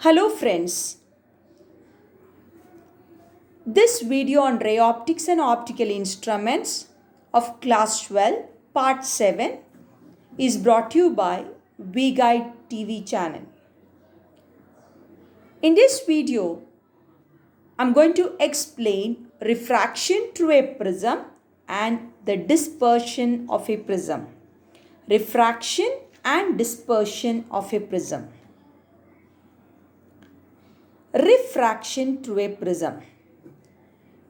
Hello friends, this video on ray optics and optical instruments of class 12 part 7 is brought to you by VGuide TV channel. In this video, I'm going to explain refraction through a prism and the dispersion of a prism. Refraction and dispersion of a prism. Refraction through a prism.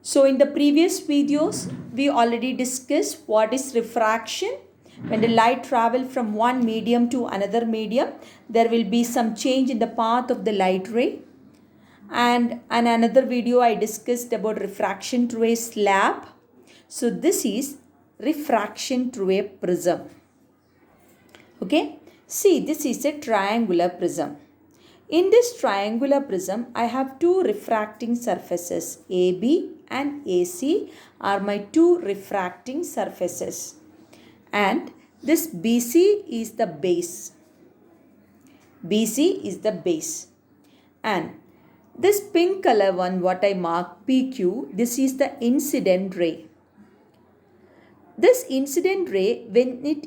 So in the previous videos, we already discussed what is refraction. When the light travels from one medium to another medium, there will be some change in the path of the light ray. And in another video, I discussed about refraction through a slab. So this is refraction through a prism. Okay, see, this is a triangular prism. In this triangular prism, I have two refracting surfaces, AB and AC are my two refracting surfaces. And this BC is the base. BC is the base. And this pink color one, what I mark PQ, this is the incident ray. This incident ray, when it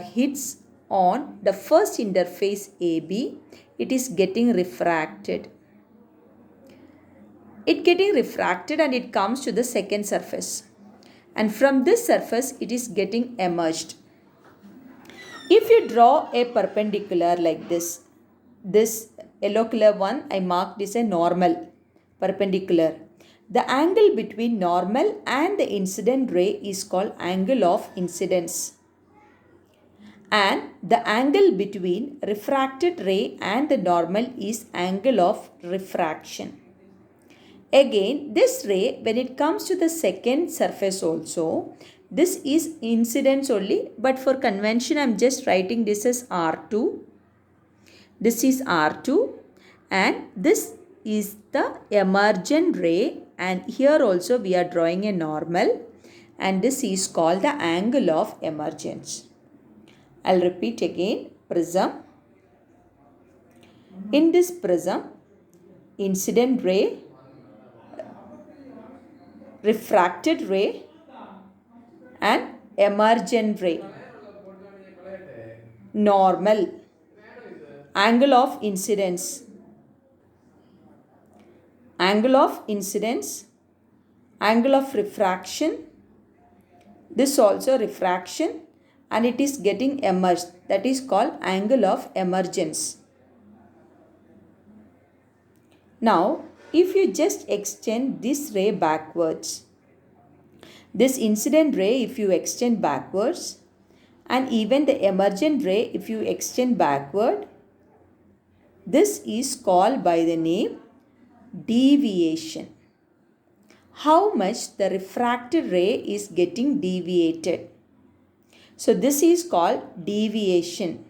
hits on the first interface AB, it is getting refracted. It getting refracted and it comes to the second surface. And from this surface, it is getting emerged. If you draw a perpendicular like this yellow color one, I marked is a normal perpendicular. The angle between normal and the incident ray is called angle of incidence. And the angle between refracted ray and the normal is angle of refraction. Again, this ray, when it comes to the second surface also, this is incidence only, but for convention I am just writing this as R2. This is R2 and this is the emergent ray, and here also we are drawing a normal, and this is called the angle of emergence. I'll repeat again, prism. In this prism, incident ray, refracted ray and emergent ray. Normal, angle of incidence, angle of incidence, angle of refraction, this also refraction, and it is getting emerged, that is called angle of emergence. Now, if you just extend this ray backwards, this incident ray if you extend backwards, and even the emergent ray if you extend backward, this is called by the name deviation. How much the refracted ray is getting deviated. So this is called deviation.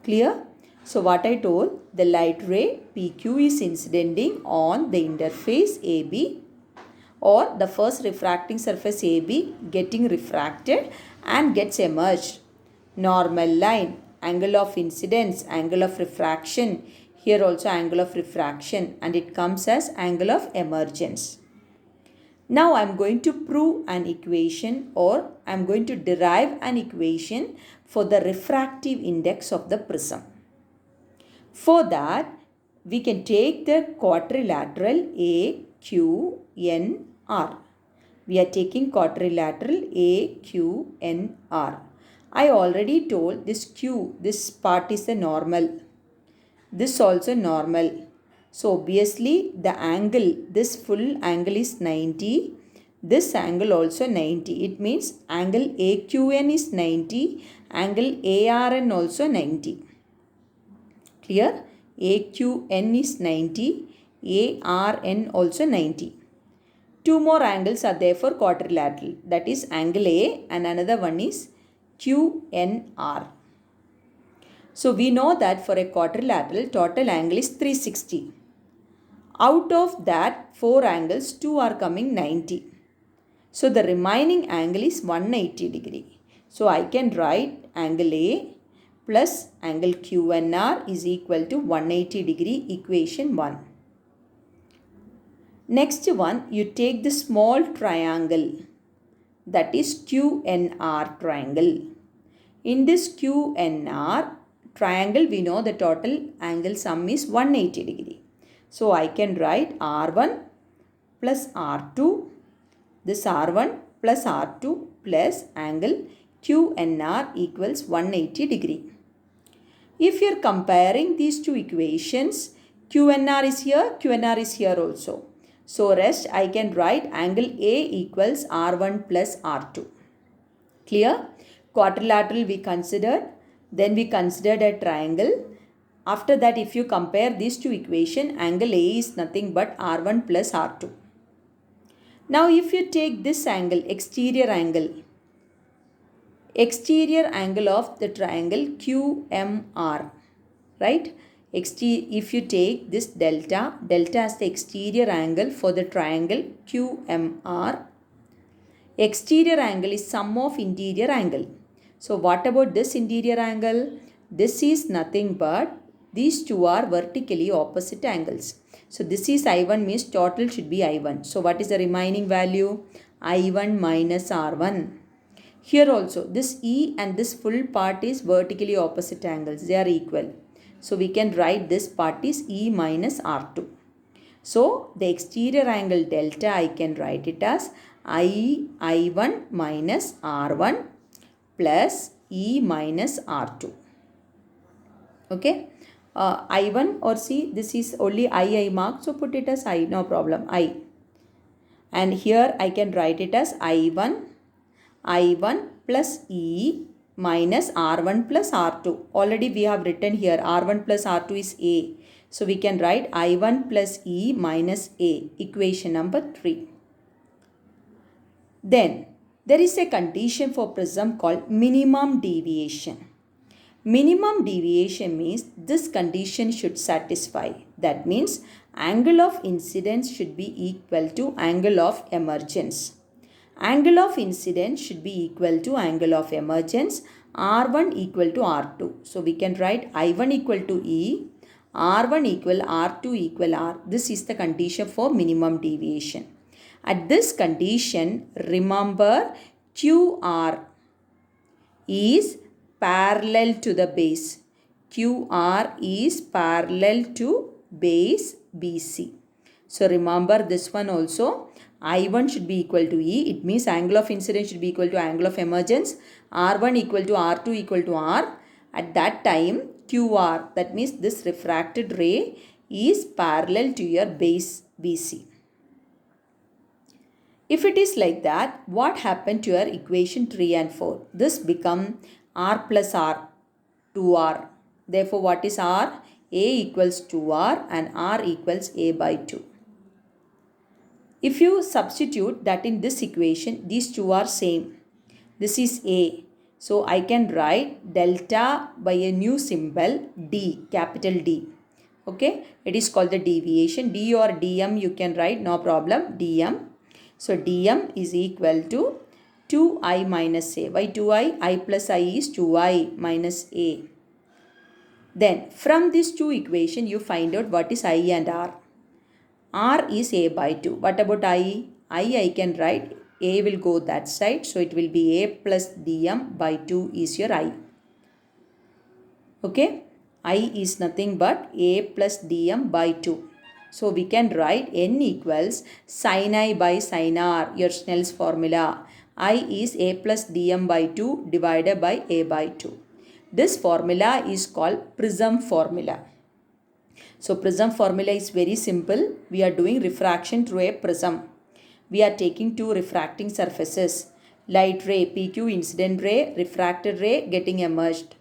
Clear? So what I told, the light ray PQ is incidenting on the interface AB, or the first refracting surface AB getting refracted and gets emerged. Normal line, angle of incidence, angle of refraction, here also angle of refraction, and it comes as angle of emergence. Now I am going to prove an equation, or I am going to derive an equation for the refractive index of the prism. For that, we can take the quadrilateral AQNR. We are taking quadrilateral AQNR. I already told this Q, this part is the normal. This also normal. So obviously the angle, this full angle is 90. This angle also 90. It means angle AQN is 90. Angle ARN also 90. Clear? AQN is 90. ARN also 90. Two more angles are there for quadrilateral. That is angle A and another one is QNR. So we know that for a quadrilateral, total angle is 360. Out of that 4 angles, 2 are coming 90. So the remaining angle is 180 degree. So I can write angle A plus angle QNR is equal to 180 degree, equation 1. Next one, you take the small triangle, that is QNR triangle. In this QNR triangle, we know the total angle sum is 180 degree. So I can write R1 plus R2, this R1 plus R2 plus angle QNR equals 180 degree. If you are comparing these two equations, QNR is here also. So rest I can write angle A equals R1 plus R2. Clear? Quadrilateral we considered. Then we considered a triangle. After that, if you compare these two equations, angle A is nothing but R1 plus R2. Now if you take this angle, exterior angle of the triangle QMR, right? If you take this delta as the exterior angle for the triangle QMR, exterior angle is sum of interior angle. So what about this interior angle? This is nothing but these two are vertically opposite angles. So this is I1 means total should be I1. So what is the remaining value? I1 minus R1. Here also this E and this full part is vertically opposite angles. They are equal. So we can write this part is E minus R2. So the exterior angle delta I can write it as I1 minus R1 plus E minus R2. Okay. I1 or see, this is only I mark, so put it as I, no problem, I. And here I can write it as I1 plus E minus R1 plus R2. Already we have written here R1 plus R2 is A. So we can write I1 plus E minus A, equation number 3. Then there is a condition for prism called minimum deviation. Minimum deviation means this condition should satisfy. That means angle of incidence should be equal to angle of emergence. Angle of incidence should be equal to angle of emergence, R1 equal to R2. So we can write I1 equal to E, R1 equal R2 equal R. This is the condition for minimum deviation. At this condition, remember QR is parallel to the base. QR is parallel to base BC. So remember this one also. I1 should be equal to E. It means angle of incidence should be equal to angle of emergence. R1 equal to R2 equal to R. At that time, QR, that means this refracted ray is parallel to your base BC. If it is like that, what happened to your equation 3 and 4? This become R plus R, 2R. Therefore, what is R? A equals 2R and R equals A by 2. If you substitute that in this equation, these two are same. This is A. So I can write delta by a new symbol D, capital D. Okay, it is called the deviation. D or dm you can write, no problem, dm. So dm is equal to 2i minus a. Why 2i? I plus I is 2i minus a. Then from these two equations you find out what is I and R. R is a by 2. What about I? I can write, a will go that side. So it will be a plus dm by 2 is your I. Okay. I is nothing but a plus dm by 2. So we can write n equals sin I by sin R, your Snell's formula. I is a plus dm by 2 divided by a by 2. This formula is called Prism formula. So Prism formula is very simple. We are doing refraction through a prism. We are taking two refracting surfaces. Light ray, PQ incident ray, refracted ray getting emerged.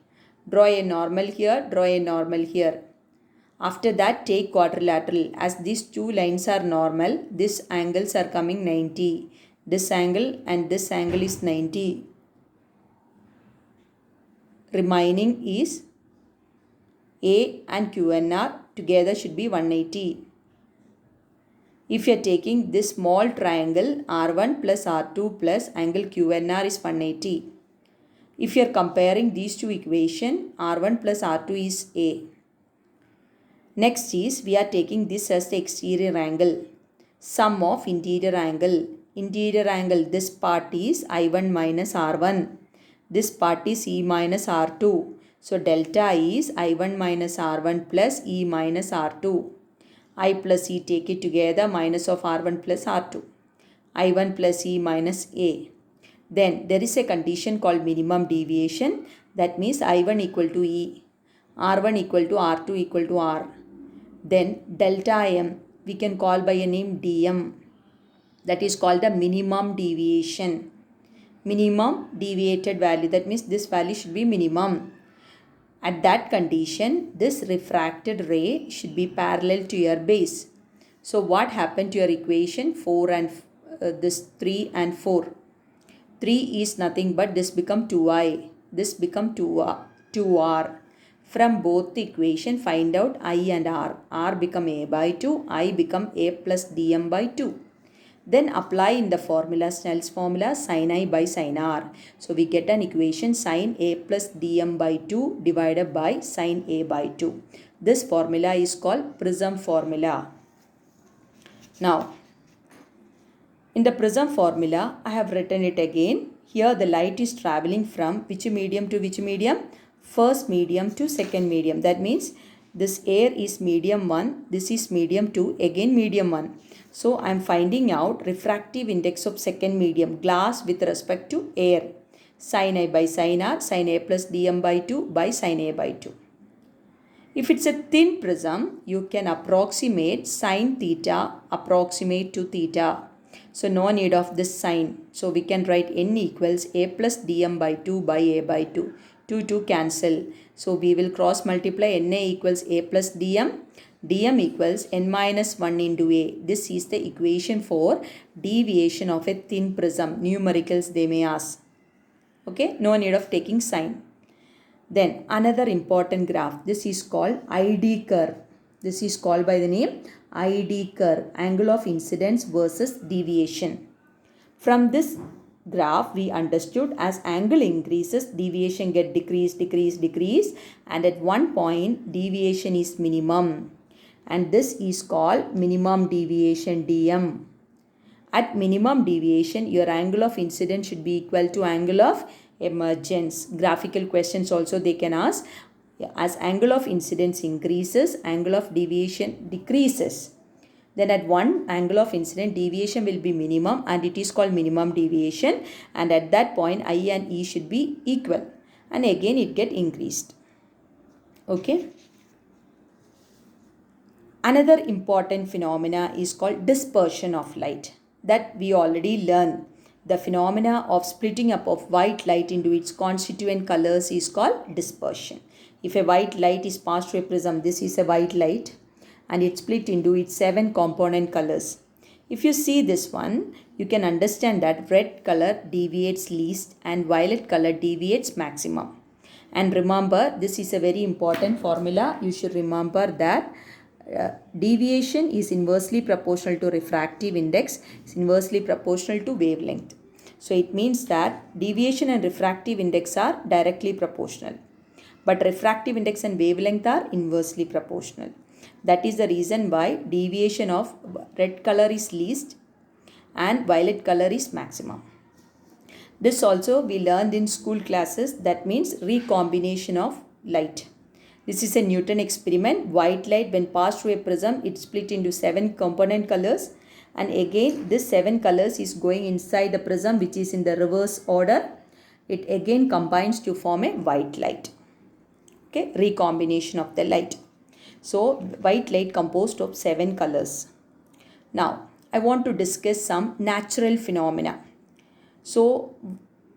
Draw a normal here, draw a normal here. After that, take quadrilateral. As these two lines are normal, these angles are coming 90. This angle and this angle is 90. Remaining is A and QNR together should be 180. If you are taking this small triangle R1 plus R2 plus angle QNR is 180. If you are comparing these two equations, R1 plus R2 is A. Next is we are taking this as the exterior angle. Sum of interior angle. Interior angle, this part is I1 minus R1. This part is E minus R2. So delta is I1 minus R1 plus E minus R2. I plus E, take it together, minus of R1 plus R2. I1 plus E minus A. Then there is a condition called minimum deviation. That means I1 equal to E, R1 equal to R2 equal to R. Then delta M we can call by a name dm. That is called the minimum deviation. Minimum deviated value. That means this value should be minimum. At that condition, this refracted ray should be parallel to your base. So what happened to your equation 4 and this 3 and 4? 3 is nothing but this become 2i. This become 2r. From both the equation, find out I and R. R become A by 2. I become A plus dm by 2. Then apply in the formula, Snell's formula, sin I by sin R. So we get an equation sin A plus dm by 2 divided by sin A by 2. This formula is called Prism formula. Now, in the Prism formula, I have written it again. Here the light is traveling from which medium to which medium? First medium to second medium. That means this air is medium 1, this is medium 2, again medium 1. So I am finding out refractive index of second medium, glass with respect to air. Sin I by sin R, sin A plus dm by 2 by sin A by 2. If it's a thin prism, you can approximate sin theta, approximate to theta. So no need of this sign. So we can write n equals A plus dm by 2 by A by 2. 2 cancel. So we will cross multiply Na equals A plus dm. Dm equals n minus 1 into A. This is the equation for deviation of a thin prism. Numericals they may ask. Okay, no need of taking sign. Then another important graph. This is called ID curve. This is called by the name ID curve. Angle of incidence versus deviation. From this graph we understood as angle increases, deviation get decrease, and at one point deviation is minimum. And this is called minimum deviation dm. At minimum deviation, your angle of incidence should be equal to angle of emergence. Graphical questions also they can ask. As angle of incidence increases, angle of deviation decreases. Then at one angle of incidence, deviation will be minimum and it is called minimum deviation. And at that point, I and E should be equal. And again it get increased. Okay. Another important phenomena is called dispersion of light. That we already learned. The phenomena of splitting up of white light into its constituent colors is called dispersion. If a white light is passed through a prism, this is a white light and it's split into its 7 component colors. If you see this one, you can understand that red color deviates least and violet color deviates maximum. And remember, this is a very important formula. You should remember that deviation is inversely proportional to refractive index, is inversely proportional to wavelength. So it means that deviation and refractive index are directly proportional. But refractive index and wavelength are inversely proportional. That is the reason why deviation of red color is least and violet color is maximum. This also we learned in school classes. That means recombination of light. This is a Newton experiment. White light when passed through a prism, it split into 7 component colors. And again this 7 colors is going inside the prism which is in the reverse order. It again combines to form a white light. Okay, recombination of the light. So white light composed of 7 colors. Now I want to discuss some natural phenomena. So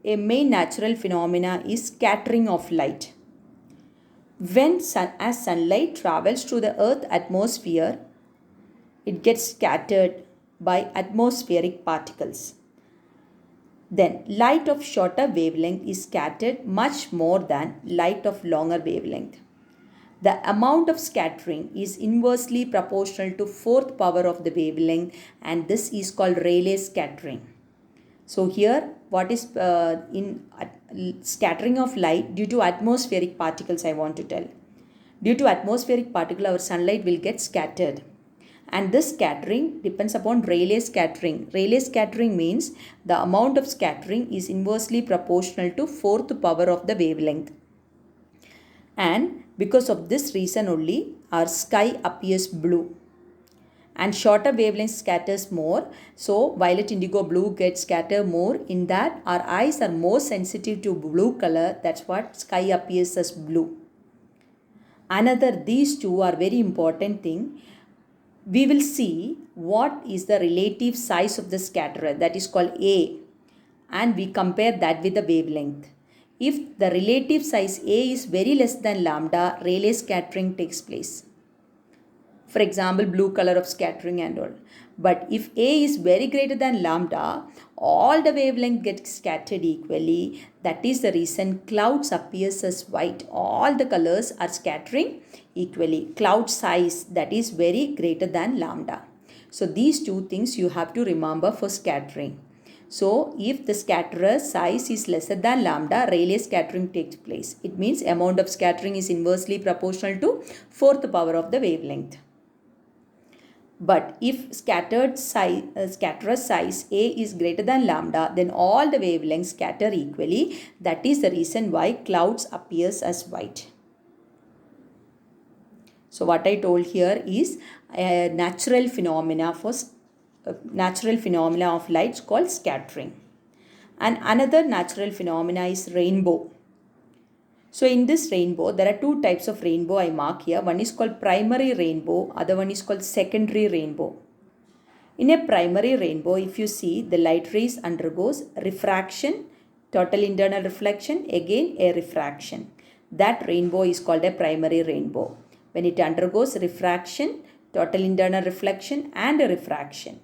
a main natural phenomena is scattering of light. When as sunlight travels through the earth atmosphere, it gets scattered by atmospheric particles. Then light of shorter wavelength is scattered much more than light of longer wavelength. The amount of scattering is inversely proportional to 4th power of the wavelength, and this is called Rayleigh scattering. So here what is in scattering of light due to atmospheric particles, I want to tell. Due to atmospheric particle, our sunlight will get scattered. And this scattering depends upon Rayleigh scattering. Rayleigh scattering means the amount of scattering is inversely proportional to 4th power of the wavelength. And because of this reason only, our sky appears blue. And shorter wavelength scatters more. So violet, indigo, blue gets scattered more. In that, our eyes are more sensitive to blue color. That's what sky appears as blue. Another, these two are very important thing. We will see what is the relative size of the scatterer, that is called A, and we compare that with the wavelength. If the relative size A is very less than lambda, Rayleigh scattering takes place. For example, blue color of scattering and all. But if A is very greater than lambda, all the wavelength gets scattered equally. That is the reason clouds appears as white. All the colors are scattering equally. Cloud size, that is very greater than lambda. So these two things you have to remember for scattering. So if the scatterer size is lesser than lambda, Rayleigh scattering takes place. It means amount of scattering is inversely proportional to 4th power of the wavelength. But if scatterer size A is greater than lambda, then all the wavelengths scatter equally. That is the reason why clouds appears as white. So what I told here is a natural phenomena of light called scattering. And another natural phenomena is rainbow. So in this rainbow, there are two types of rainbow I mark here. One is called primary rainbow, other one is called secondary rainbow. In a primary rainbow, if you see, the light rays undergoes refraction, total internal reflection, again a refraction. That rainbow is called a primary rainbow. When it undergoes refraction, total internal reflection and a refraction.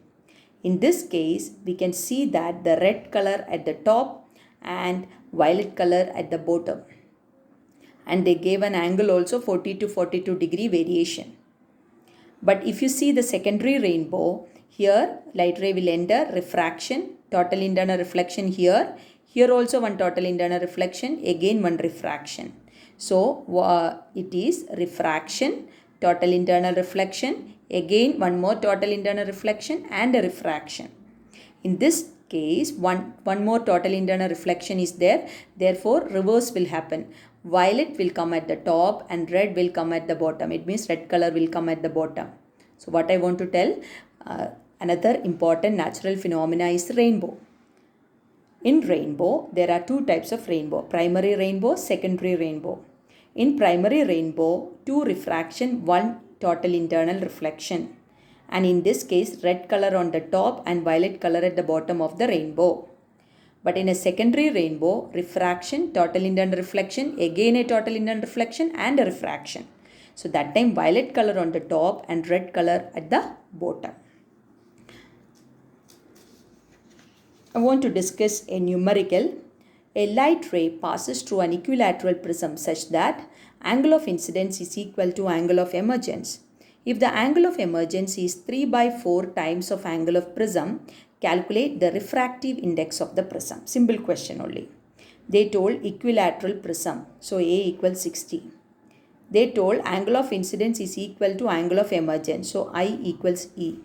In this case, we can see that the red color at the top and violet color at the bottom. And they gave an angle also 40 to 42 degree variation. But if you see the secondary rainbow, here light ray will enter refraction, total internal reflection here. Here also one total internal reflection, again one refraction. So it is refraction, total internal reflection, again one more total internal reflection and a refraction. In this case, one more total internal reflection is there. Therefore, reverse will happen. Violet will come at the top and red will come at the bottom. It means red color will come at the bottom. So what I want to tell, another important natural phenomena is rainbow. In rainbow, there are two types of rainbow, primary rainbow, secondary rainbow. In primary rainbow, 2 refraction, 1 total internal reflection. And in this case, red color on the top and violet color at the bottom of the rainbow. But in a secondary rainbow, refraction, total internal reflection, again a total internal reflection and a refraction. So that time violet color on the top and red color at the bottom. I want to discuss a numerical. A light ray passes through an equilateral prism such that angle of incidence is equal to angle of emergence. If the angle of emergence is 3 by 4 times of angle of prism, calculate the refractive index of the prism. Simple question only. They told equilateral prism. So A equals 60. They told angle of incidence is equal to angle of emergence. So I equals E.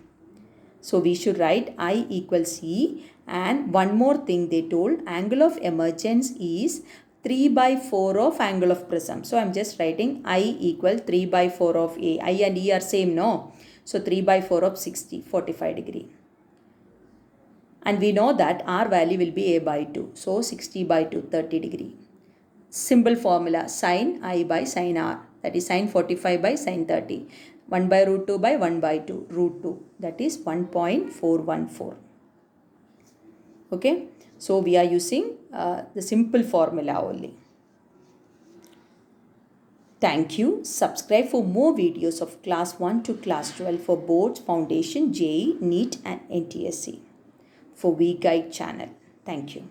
So we should write I equals E. And one more thing they told, angle of emergence is 3 by 4 of angle of prism. So I am just writing I equal 3 by 4 of A. I and E are same, no? So 3 by 4 of 60, 45 degree. And we know that R value will be A by 2. So 60 by 2, 30 degree. Simple formula, sin I by sin R. That is sin 45 by sin 30. 1 by root 2 by 1 by 2, root 2. That is 1.414. Okay. So we are using the simple formula only. Thank you. Subscribe for more videos of class 1 to class 12 for boards, foundation, JEE, NEET and NTSC for We Guide channel. Thank you.